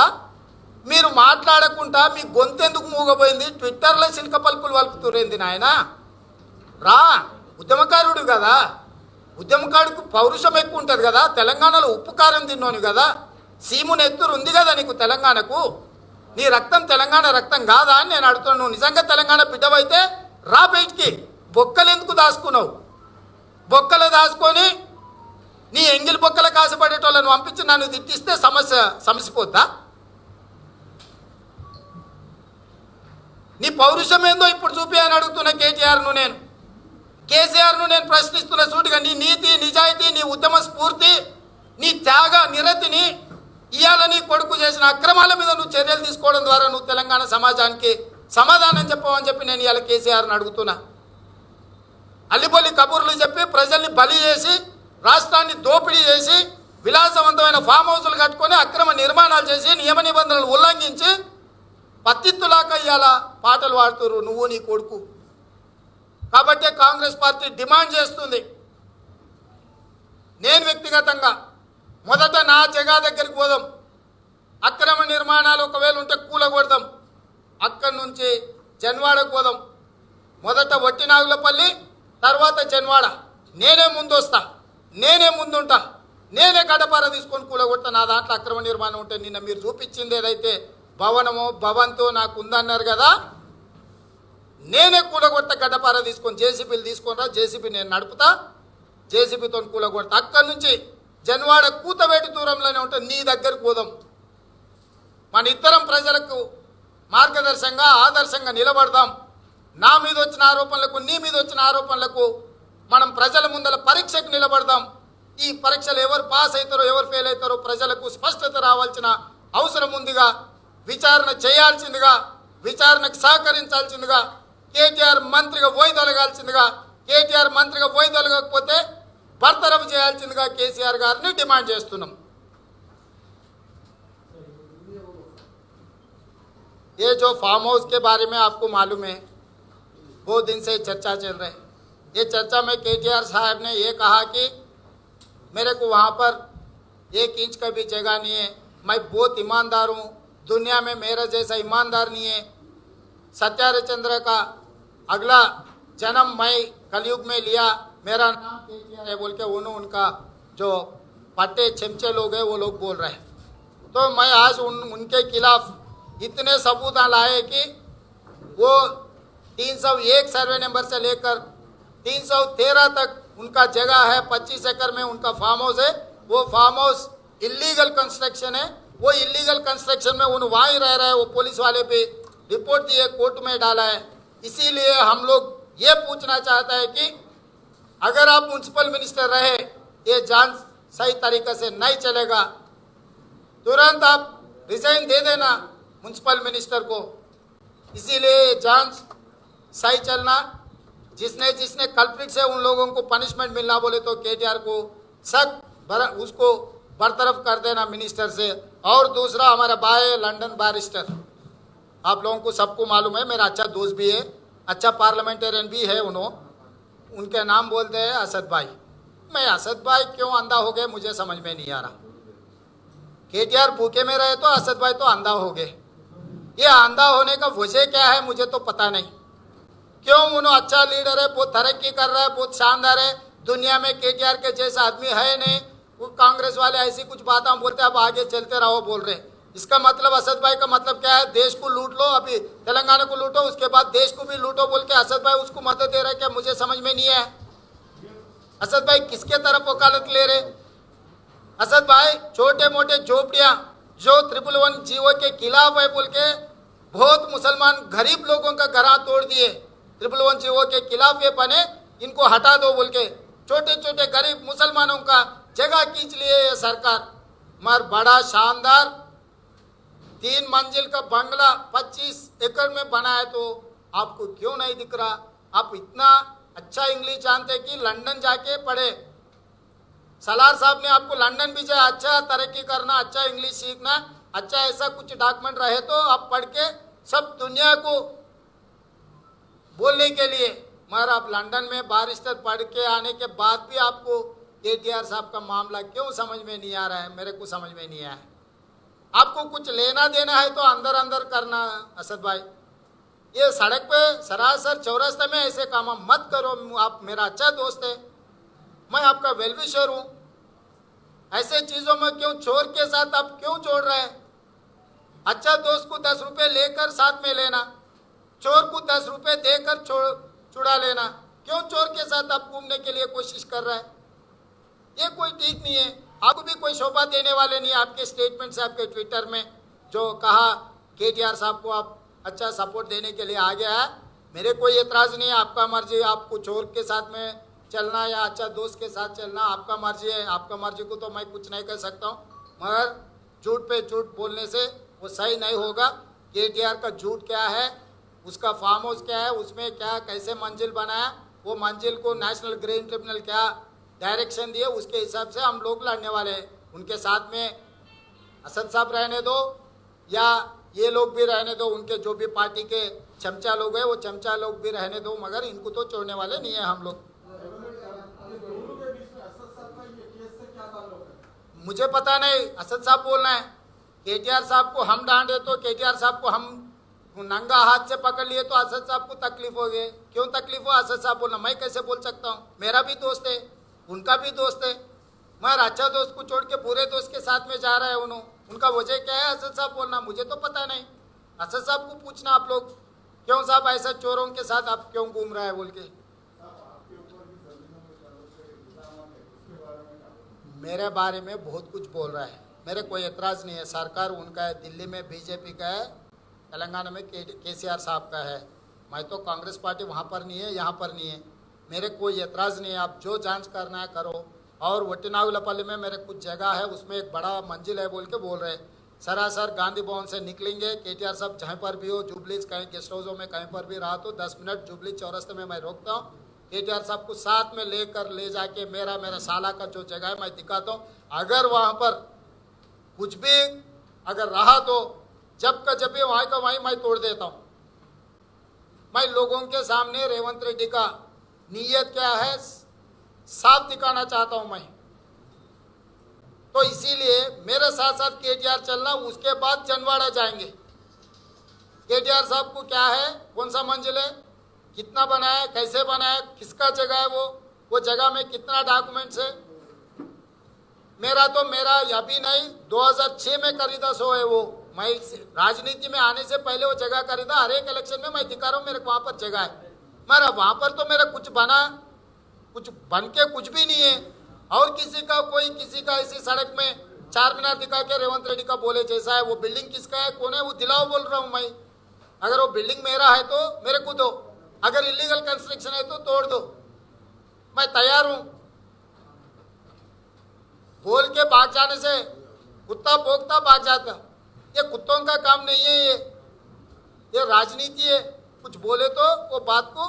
మీరు మాట్లాడకుండా మీ గొంతెందుకు మూగబోయింది? ట్విట్టర్లో చిలక పలుకులు వలుపుతురేంది నాయన? రా, ఉద్యమకారుడు కదా, ఉద్యమకారుడికి పౌరుషం ఎక్కువ ఉంటుంది కదా, తెలంగాణలో ఉప్పు కారం తిన్నోని కదా, సీముని ఎత్తురు ఉంది కదా నీకు తెలంగాణకు, నీ రక్తం తెలంగాణ రక్తం కాదా అని నేను అడుగుతున్నాను. నువ్వు నిజంగా తెలంగాణ బిడ్డవైతే రా బయటికి. బొక్కలు ఎందుకు దాచుకున్నావు? బొక్కలు దాచుకొని నీ ఎంగిలి బొక్కల కాసపడేటోళ్ళను పంపించి నన్ను తిట్టిస్తే సమసిపోద్దా? నీ పౌరుషం ఏందో ఇప్పుడు చూపి అని అడుగుతున్నా కేటీఆర్ను నేను. కేసీఆర్ను నేను ప్రశ్నిస్తున్న సూటిగా, నీ నీతి నిజాయితీ, నీ ఉద్యమ స్ఫూర్తి, నీ త్యాగ నిరతిని ఇవాళ నీ కొడుకు చేసిన అక్రమాల మీద నువ్వు చర్యలు తీసుకోవడం ద్వారా నువ్వు తెలంగాణ సమాజానికి సమాధానం చెప్పవని చెప్పి నేను ఇవాళ కేసీఆర్ని అడుగుతున్నా. అల్లిబొల్లి కబుర్లు చెప్పి ప్రజల్ని బలి చేసి రాష్ట్రాన్ని దోపిడీ చేసి విలాసవంతమైన ఫామ్ హౌస్లు కట్టుకొని అక్రమ నిర్మాణాలు చేసి నియమ నిబంధనలు ఉల్లంఘించి పత్తిత్తులాక ఇవాళ పాటలు పాడుతున్నారు నువ్వు నీ కొడుకు. కాబట్టే కాంగ్రెస్ పార్టీ డిమాండ్ చేస్తుంది, నేను వ్యక్తిగతంగా మొదట నా జగా దగ్గరికి పోదాం, అక్రమ నిర్మాణాలు ఒకవేళ ఉంటే కూలగొడదాం, అక్కడి నుంచి జన్వాడకు పోదాం. మొదట వట్టినాగులపల్లి, తర్వాత జన్వాడ. నేనే ముందు వస్తా, నేనే ముందుంటా, నేనే గడపార తీసుకొని కూలగొడతా. నా దాంట్లో అక్రమ నిర్మాణం ఉంటే నిన్న మీరు చూపించింది ఏదైతే భవనమో భవంతో నాకు ఉందన్నారు కదా, నేనే కూలగొడతా. గడ్డపార తీసుకొని జేసీబీలు తీసుకొని రా, జేసీబీ నేను నడుపుతా, జేసీబీతో కూలగొడతా. అక్కడి నుంచి జన్వాడ కూతవేటి దూరంలోనే ఉంటుంది, నీ దగ్గరకు పోదాం. మన ఇద్దరం ప్రజలకు మార్గదర్శకంగా ఆదర్శంగా నిలబడదాం. నా మీద వచ్చిన ఆరోపణలకు, నీ మీద వచ్చిన ఆరోపణలకు మనం ప్రజల ముందల పరీక్షకు నిలబడదాం. ఈ పరీక్షలు ఎవరు పాస్ అవుతారో ఎవరు ఫెయిల్ అవుతారో ప్రజలకు స్పష్టత రావాల్సిన అవసరం ఉందిగా, విచారణ చేయాల్సిందిగా, విచారణకు సహకరించాల్సిందిగా, కేటీఆర్ మంత్రిగా వైదొలగాల్సిందిగా, కేటీఆర్ మంత్రిగా వైదొలగకపోతే బర్తరఫ్ చేయాల్సిందిగా కేసీఆర్ గారిని డిమాండ్ చేస్తున్నాం. ये जो फार्म हाउस के बारे में आपको मालूम है, बहुत दिन से चर्चा चल रही है. ये चर्चा में केटीआर साहब ने ये कहा कि मेरे को वहाँ पर 1 इंच का भी जगह नहीं है, मैं बहुत ईमानदार हूँ, दुनिया में मेरा जैसा ईमानदार नहीं है. सत्याचंद्र का अगला जन्म मैं कलयुग में लिया, मेरा नाम केटीआर है बोल के उनका जो पट्टे चमचे लोग हैं वो लोग बोल रहे हैं. तो मैं आज उनके खिलाफ इतने सबूत लाए कि वो 301 सर्वे नंबर से लेकर 313 तक उनका जगह है, 25 एकड़ में उनका फार्म हाउस है. वो फार्म हाउस इलीगल कंस्ट्रक्शन है. वो इलीगल कंस्ट्रक्शन में उन वहाँ ही रह रहे हैं. वो पुलिस वाले पे रिपोर्ट दिए, कोर्ट में डाला है. इसीलिए हम लोग ये पूछना चाहते हैं कि अगर आप म्यूनसिपल मिनिस्टर रहे, ये जांच सही तरीके से नहीं चलेगा, तुरंत आप रिजाइन दे देना म्यूनसिपल मिनिस्टर को. इसीलिए जांच सही चलना, जिसने कल्प्रिट से उन लोगों को पनिशमेंट मिलना बोले तो केटीआर को सख्त उसको बरतरफ कर देना मिनिस्टर से. और दूसरा हमारा भाई लंदन बैरिस्टर, आप लोगों को सबको मालूम है, मेरा अच्छा दोस्त भी है, अच्छा पार्लियामेंटेरियन भी है. उनके नाम बोलते हैं असद भाई. मैं असद भाई क्यों अंधा हो गए मुझे समझ में नहीं आ रहा. केटीआर भूखे में रहे तो असद भाई तो अंधा हो गए. ये अंधा होने का वजह क्या है मुझे तो पता नहीं. क्यों उन्होंने अच्छा लीडर है, बहुत तरक्की कर रहा है, बहुत शानदार है, दुनिया में केटीआर के जैसा आदमी है नहीं. वो कांग्रेस वाले ऐसी कुछ बातें बोलते अब आगे चलते रहो बोल रहे. इसका मतलब असद भाई का मतलब क्या है? देश को लूट लो, अभी तेलंगाना को लूटो, उसके बाद देश को भी लूटो बोल के असद भाई उसको मदद दे रहे. क्या मुझे समझ में नहीं है. असद भाई किसके तरफ वकालत ले रहे? असद भाई छोटे मोटे झोपड़ियाँ जो 111 जीवो के खिलाफ है बोल के बहुत मुसलमान गरीब लोगों का घर तोड़ दिए. 111 जीवो के खिलाफ ये बने, इनको हटा दो बोल के छोटे छोटे गरीब मुसलमानों का जगह खींच लिए ये सरकार. मगर बड़ा शानदार 3 मंजिल का बंगला 25 एकड़ में बना है तो आपको क्यों नहीं दिख रहा? आप इतना अच्छा इंग्लिश जानते कि लंदन जाके पढ़े. सलार साहब ने आपको लंदन भी जाए, अच्छा तरक्की करना, अच्छा इंग्लिश सीखना, अच्छा ऐसा कुछ डॉक्यूमेंट रहे तो आप पढ़ के सब दुनिया को बोलने के लिए, मगर आप लंदन में बारिस्टर पढ़ के आने के बाद भी आपको केटीआर साहब का मामला क्यों समझ में नहीं आ रहा है, मेरे को समझ में नहीं आया। आपको कुछ लेना देना है तो अंदर अंदर करना। असद भाई, ये सड़क पे सरासर चौरास्ते में ऐसे काम मत करो। आप मेरा अच्छा दोस्त है, मैं आपका वेलविशर हूँ। ऐसे चीजों में क्यों चोर के साथ आप क्यों जोड़ रहे हैं? अच्छा दोस्त को 10 रुपए लेकर साथ में लेना, चोर को 10 रुपए देकर छुड़ा लेना। क्यों चोर के साथ आप घूमने के लिए कोशिश कर रहे हैं? ये कोई ठीक नहीं है। आपको भी कोई शोभा देने वाले नहीं। आपके स्टेटमेंट से, आपके ट्विटर में जो कहा केटीआर साहब को आप अच्छा सपोर्ट देने के लिए आ गया है, मेरे कोई एतराज़ नहीं है। आपका मर्जी, आपको चोर के साथ में चलना या अच्छा दोस्त के साथ चलना आपका मर्जी है। आपका मर्जी को तो मैं कुछ नहीं कह सकता हूँ, मगर झूठ पे झूठ बोलने से वो सही नहीं होगा। केटीआर का झूठ क्या है, उसका फार्म हाउस क्या है, उसमें क्या कैसे मंजिल बनाया, वो मंजिल को नेशनल ग्रीन ट्रिब्यूनल क्या डायरेक्शन दिए, उसके हिसाब से हम लोग लड़ने वाले हैं। उनके साथ में असद साहब रहने दो या ये लोग भी रहने दो, उनके जो भी पार्टी के चमचा लोग हैं वो चमचा लोग भी रहने दो, मगर इनको तो छोड़ने वाले नहीं है हम लोग। मुझे पता नहीं, असद साहब बोलना है। केटीआर साहब को हम डांटे तो केटीआर साहब को हम नंगा हाथ से पकड़ लिए तो असद साहब को तकलीफ हो गई। क्यों तकलीफ हो? असद साहब बोलना, मैं कैसे बोल सकता हूँ? मेरा भी दोस्त है, उनका भी दोस्त है, मगर अच्छा दोस्त को छोड़ के बुरे दोस्त के साथ में जा रहा है उनका वजह क्या है? असद साहब बोलना, मुझे तो पता नहीं। असद साहब को पूछना आप लोग, क्यों साहब ऐसा चोरों के साथ आप क्यों घूम रहा है बोल के। मेरे बारे में बहुत कुछ बोल रहा है, मेरे कोई एतराज़ नहीं है। सरकार उनका है, दिल्ली में बीजेपी का है, तेलंगाना में केसीआर साहब का है। मैं तो कांग्रेस पार्टी वहाँ पर नहीं है, यहाँ पर नहीं है। मेरे कोई एतराज़ नहीं है। आप जो जांच करना है करो। और वट्टिनागुलपल्ली में मेरे कुछ जगह है, उसमें एक बड़ा मंजिल है बोल के बोल रहे हैं। सरासर गांधी भवन से निकलेंगे, केटीआर साहब जहाँ पर भी हो, जुबलीज कहीं गेस्ट हाउसों में कहीं पर भी रहा तो 10 मिनट जुबली चौरस्ते में मैं रोकता हूँ। केटीआर साहब को साथ में ले जाके मेरा साला का जो जगह है मैं दिखाता हूँ। अगर वहाँ पर कुछ भी अगर रहा तो जब का जब भी वहाँ का वहीं मैं तोड़ देता हूँ। मैं लोगों के सामने रेवंत रेड्डी का नीयत क्या है साफ दिखाना चाहता हूँ मैं। तो इसीलिए मेरे साथ साथ केटीआर चलना, उसके बाद जनवाड़ा जाएंगे। केटीआर साहब को क्या है, कौन सा मंजिल है, कितना बनाया, कैसे बनाया, किसका जगह है, वो जगह में कितना डॉक्यूमेंट्स है। मेरा अभी नहीं, 2006 में खरीदा सो है वो। मैं राजनीति में आने से पहले वो जगह खरीदा। हर एक इलेक्शन में मैं दिखा रहा हूँ मेरे वहाँ पर जगह है। मेरा वहाँ पर तो मेरा कुछ बन के कुछ भी नहीं है। और किसी का ऐसी सड़क में 4 मीनार दिखा के रेवंत रेड्डी का बोले जैसा है। वो बिल्डिंग किसका है, कौन है, वो दिलाओ बोल रहा हूँ मैं। अगर वो बिल्डिंग मेरा है तो मेरे को दो, अगर इलीगल कंस्ट्रक्शन है तो तोड़ दो, मैं तैयार हूँ। बोल के भाग जाने से कुत्ता भौंकता भाग जाता, ये कुत्तों का काम नहीं है। ये राजनीति है। कुछ बोले तो वो बात को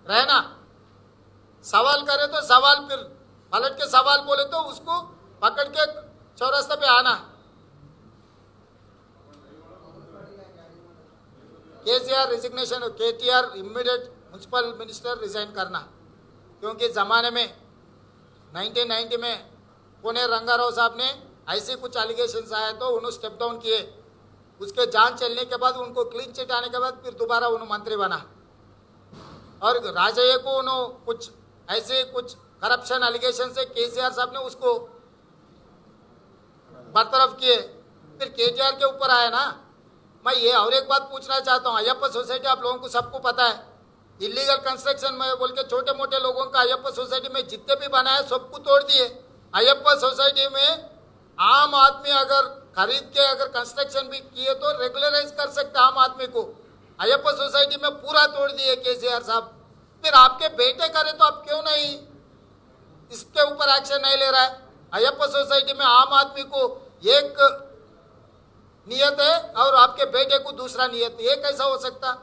रहना, सवाल करे तो सवाल, फिर पलट के सवाल बोले तो उसको पकड़ के चौरास्ते पे आना। KCR resignation, KTR immediate municipal minister resign करना, क्योंकि ज़माने में 1990 में पुणे रंगाराव साहब ने ऐसे कुछ एलिगेशंस आए तो उन्होंने स्टेप डाउन किए। उसके जान चलने के बाद उनको क्लीन चिट आने के बाद फिर दोबारा उन्होंने मंत्री बना। और राजయ్య को उन्होंने कुछ करप्शन एलिगेशन से केसीआर साहब ने उसको बरतरफ किए। फिर केटीआर के ऊपर आया ना। मैं ये और एक बात पूछना चाहता हूँ, अयप्पा सोसाइटी आप लोगों को सबको पता है, इलीगल कंस्ट्रक्शन में बोल के छोटे मोटे लोगों का अयप्पा सोसाइटी में जितने भी बनाए सबको तोड़ दिए। अयप्पा सोसाइटी में आम आदमी अगर खरीद के अगर कंस्ट्रक्शन भी किए तो रेगुलराइज कर सकते आम आदमी को। अयप्पा सोसाइटी में पूरा तोड़ दिए केसीआर साहब। फिर आपके बेटे करे तो आप क्यों नहीं इसके ऊपर एक्शन नहीं ले रहा है? अयप्पा सोसाइटी में आम आदमी को एक नियत है और आपके बेटे को दूसरा नियत है, ये कैसा हो सकता?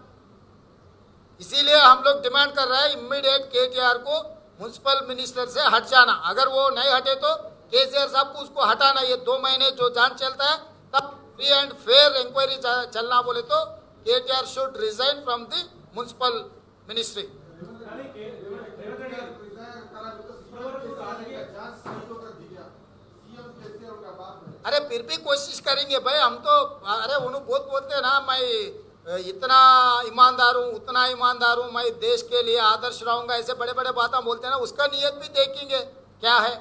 इसीलिए हम लोग डिमांड कर रहे हैं इमीडिएट केटीआर को म्युनिसिपल मिनिस्टर से हट जाना। अगर वो नहीं हटे तो केसीआर साहब को उसको हटाना। ये 2 महीने जो जान चलता है तब फ्री एंड फेयर इंक्वायरी चलना बोले तो KTR should resign from the municipal ministry. अरे फिर भी कोशिश करेंगे भाई हम तो। अरे उन्होंने बहुत बोलते हैं ना, मैं इतना ईमानदार हूँ उतना ईमानदार हूँ, मैं देश के लिए आदर्श रहूंगा, ऐसे बड़े बड़े बातें बोलते हैं ना, उसका नियत भी देखेंगे क्या है।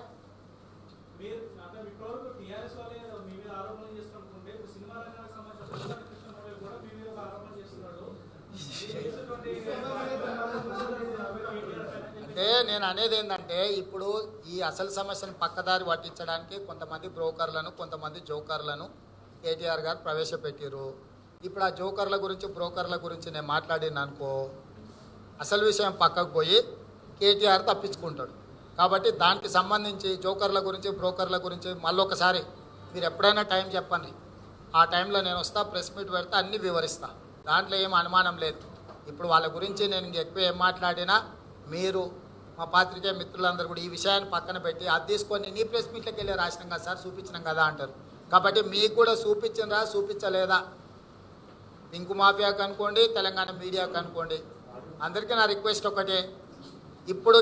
అంటే నేను అనేది ఏంటంటే ఇప్పుడు ఈ అసలు సమస్యను పక్కదారి పట్టించడానికి కొంతమంది బ్రోకర్లను కొంతమంది జోకర్లను కేటీఆర్ గారు ప్రవేశపెట్టారు। ఇప్పుడు ఆ జోకర్ల గురించి బ్రోకర్ల గురించి నేను మాట్లాడిన అనుకో అసలు విషయం పక్కకు పోయి కేటీఆర్ తప్పించుకుంటాడు। కాబట్టి దానికి సంబంధించి జోకర్ల గురించి బ్రోకర్ల గురించి మళ్ళొకసారి మీరు ఎప్పుడైనా టైం చెప్పండి, ఆ టైంలో నేను వస్తా, ప్రెస్ మీట్ పెడతా, అన్నీ వివరిస్తా, దాంట్లో ఏం అనుమానం లేదు। ఇప్పుడు వాళ్ళ గురించి నేను ఎక్కువ ఏం మాట్లాడినా మీరు మా పాత్రికేయ మిత్రులందరూ కూడా ఈ విషయాన్ని పక్కన పెట్టి అది తీసుకొని నీ ప్రెస్ మీట్లోకి వెళ్ళి రాసినాం కదా సార్, చూపించినాం కదా అంటారు। కాబట్టి మీకు కూడా చూపించినరా చూపించలేదా, పింకు మాఫియాకు అనుకోండి, తెలంగాణ మీడియాకు అనుకోండి, అందరికీ నా రిక్వెస్ట్ ఒకటే, ఇప్పుడు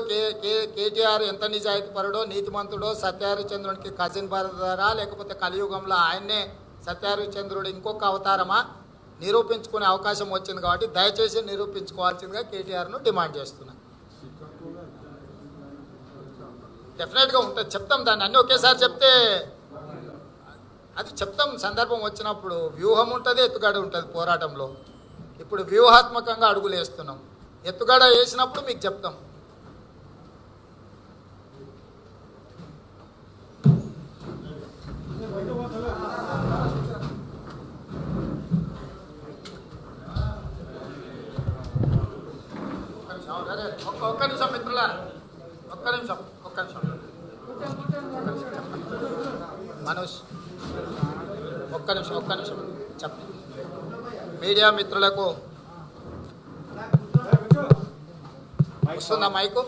కేటీఆర్ ఎంత నిజాయితీ పరుడో నీతిమంతుడో, సత్యహరిచంద్రునికి కజిన్ బ్రదరా లేకపోతే కలియుగంలో ఆయన్నే సత్యహరిచంద్రుడు ఇంకొక అవతారమా నిరూపించుకునే అవకాశం వచ్చింది। కాబట్టి దయచేసి నిరూపించుకోవాల్సిందిగా కేటీఆర్ను డిమాండ్ చేస్తున్నా। డెఫినెట్గా ఉంటుంది, చెప్తాం, దాన్ని అన్నీ ఒకేసారి చెప్తే అది చెప్తాం, సందర్భం వచ్చినప్పుడు వ్యూహం ఉంటుంది, ఎత్తుగడ ఉంటుంది పోరాటంలో। ఇప్పుడు వ్యూహాత్మకంగా అడుగులు వేస్తున్నాం, ఎత్తుగడ వేసినప్పుడు మీకు చెప్తాం। ఒక్క నిమిషం మిత్రులా, ఒక్క నిమిషం మనోజ్, ఒక్క నిమిషం చెప్ప మీడియా మిత్రులకు వస్తుందా మైకు?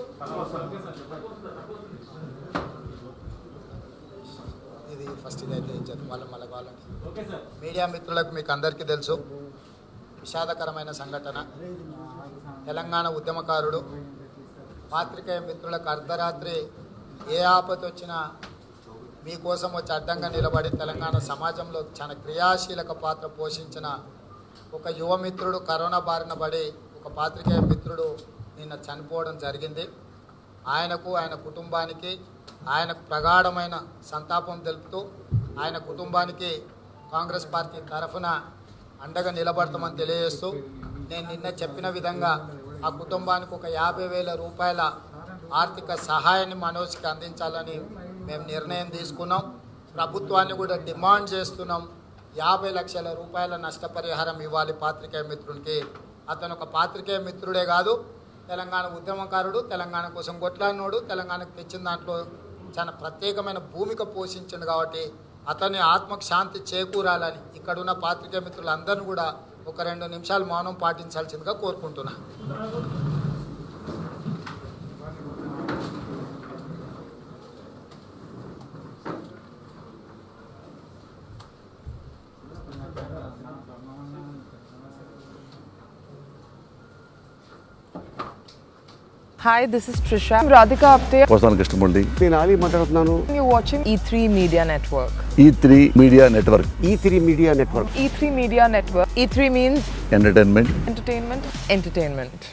ఇది ఫస్ట్ ఇదైతే ఇచ్చారు మళ్ళీ కావాలండి। మీడియా మిత్రులకు మీకు అందరికీ తెలుసు, విషాదకరమైన సంఘటన, తెలంగాణ ఉద్యమకారుడు, పాత్రికేయ మిత్రులకు అర్ధరాత్రి ఏ ఆపద వచ్చినా మీకోసం వచ్చి అడ్డంగా నిలబడి తెలంగాణ సమాజంలో చాలా క్రియాశీలక పాత్ర పోషించిన ఒక యువమిత్రుడు కరోనా బారిన పడి ఒక పాత్రికేయ మిత్రుడు నిన్న చనిపోవడం జరిగింది। ఆయనకు, ఆయన కుటుంబానికి ఆయనకు ప్రగాఢమైన సంతాపం తెలుపుతూ ఆయన కుటుంబానికి కాంగ్రెస్ పార్టీ తరఫున అండగా నిలబడతామని తెలియజేస్తూ, నేను నిన్న చెప్పిన విధంగా ఆ కుటుంబానికి ఒక 50,000 రూపాయల ఆర్థిక సహాయాన్ని మనోజ్కి అందించాలని మేము నిర్ణయం తీసుకున్నాం। ప్రభుత్వాన్ని కూడా డిమాండ్ చేస్తున్నాం, 50 లక్షల రూపాయల నష్టపరిహారం ఇవ్వాలి పాత్రికేయ మిత్రునికి। అతను ఒక పాత్రికేయ మిత్రుడే కాదు, తెలంగాణ ఉద్యమకారుడు, తెలంగాణ కోసం కొట్లాడినోడు, తెలంగాణకు తెచ్చిన దాంట్లో చాలా ప్రత్యేకమైన భూమిక పోషించింది। కాబట్టి అతని ఆత్మకు శాంతి చేకూరాలని ఇక్కడున్న పాత్రికేయ మిత్రులందరినీ కూడా ఒక 2 నిమిషాలు మౌనం పాటించాల్సిందిగా కోరుకుంటున్నా। Hi, this is Trisha. I'm Radhika Apte. వస్తాను కృష్ణమూర్తి. నేను ఆలీ మాట్లాడుతున్నాను. You're watching E3 Media Network. E3 media network. E3 media network. E3 Media Network. E3 means entertainment. entertainment.